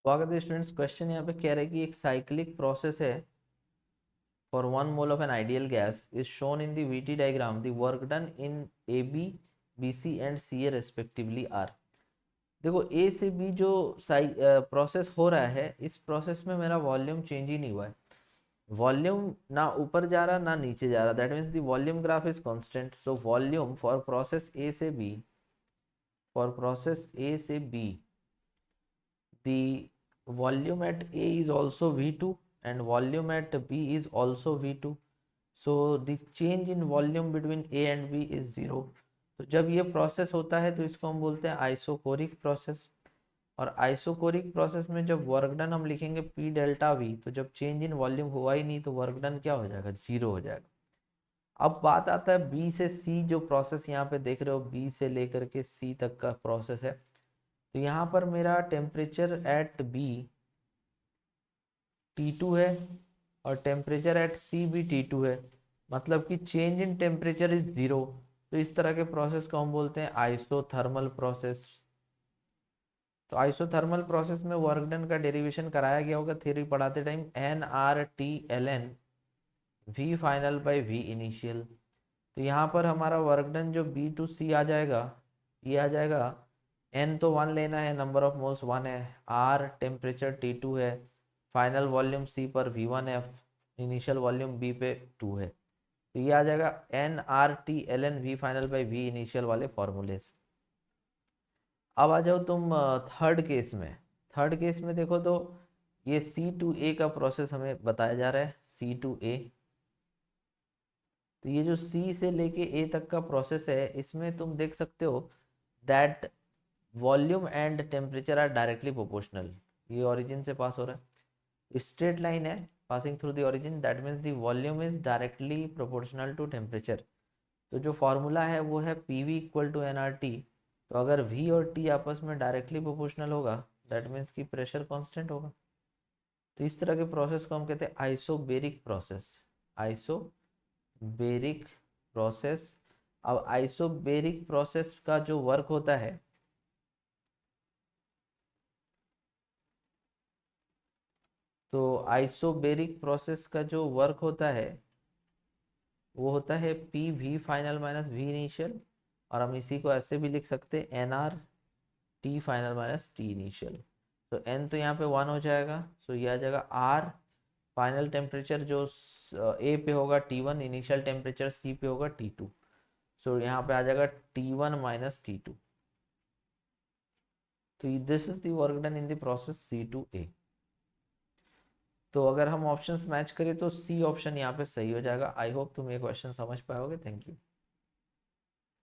स्वागत है students. Question यहाँ पे कह रहे हैं कि एक साइक्लिक प्रोसेस है for 1 mole of an ideal gas is shown in the VT diagram. The work done in A B B C and C A respectively are. देखो ए से बी जो प्रोसेस हो रहा है, इस प्रोसेस में मेरा वॉल्यूम चेंज ही नहीं हुआ है। वॉल्यूम ना ऊपर जा रहा ना नीचे जा रहा, that means the volume graph is constant. So volume for process ए से B, the volume at A is also V2 and volume at B is also V2. So the change in volume between A and B is 0. तो जब ये process होता है तो इसको हम बोलते हैं आइसोकोरिक प्रोसेस। और आइसोकोरिक प्रोसेस में जब वर्क डन हम लिखेंगे P डेल्टा V, तो जब चेंज इन वॉल्यूम हुआ ही नहीं तो वर्क डन क्या हो जाएगा, 0 हो जाएगा। अब बात आता है B से C, जो प्रोसेस यहाँ पे देख रहे हो B से लेकर के C तक का प्रोसेस है। तो यहाँ पर मेरा टेम्परेचर एट बी T2 है और टेम्परेचर एट सी भी T2 है, मतलब कि चेंज इन टेम्परेचर इज 0। तो इस तरह के प्रोसेस को हम बोलते हैं आइसोथर्मल प्रोसेस। तो आइसोथर्मल प्रोसेस में वर्क डन का डेरिवेशन कराया गया होगा थ्योरी पढ़ाते time, NRT ln V final by V initial. तो यहाँ पर हमारा वर्क डन जो B2C आ जाएगा, ये आ जाएगा, N तो 1 लेना है, नंबर ऑफ मोल्स 1 है, R टेम्परेचर T2 है, फाइनल वॉल्यूम C पर V1 है, इनिशियल वॉल्यूम B पे 2 है। तो ये आ जाएगा NRT ln V final by V initial वाले फॉर्मूले से। अब आ जाओ तुम थर्ड केस में। थर्ड केस में देखो तो ये C2A का प्रोसेस हमें बताया जा रहा है, C2A। तो ये जो C से लेके A तक का प्रोसेस है, इसमें तुम देख सकते हो that volume and temperature are directly proportional. ये ओरिजिन से पास हो रहा है, स्ट्रेट लाइन है passing through the origin, that means the volume is directly proportional to temperature. तो जो फॉर्मूला है वो है P V equal to N R T. तो अगर V और T आपस में डायरेक्टली प्रोपोर्शनल होगा, दैट मीन्स कि प्रेशर कांस्टेंट होगा। तो इस तरह के प्रोसेस को हम कहते हैं आइसोबेरिक प्रोसेस। Isobaric process. अब आइसोबेरिक प्रोसेस का जो वर्क होता है, तो आइसोबेरिक प्रोसेस का जो वर्क होता है वो होता है P V final minus V initial. और हम इसी को ऐसे भी लिख सकते हैं NR T final minus T initial. तो N तो यहाँ पे 1 हो जाएगा, सो ये आ जाएगा R फाइनल टेम्परेचर जो A पे होगा T1, इनिशियल टेम्परेचर C पे होगा T2। सो यहाँ पे आ जाएगा T1 माइनस T2। तो this is the work done in the process C2A। तो अगर हम ऑप्शंस मैच करें तो सी ऑप्शन यहाँ पे सही हो जाएगा। आई होप तुम ये क्वेश्चन समझ पाओगे। Thank you.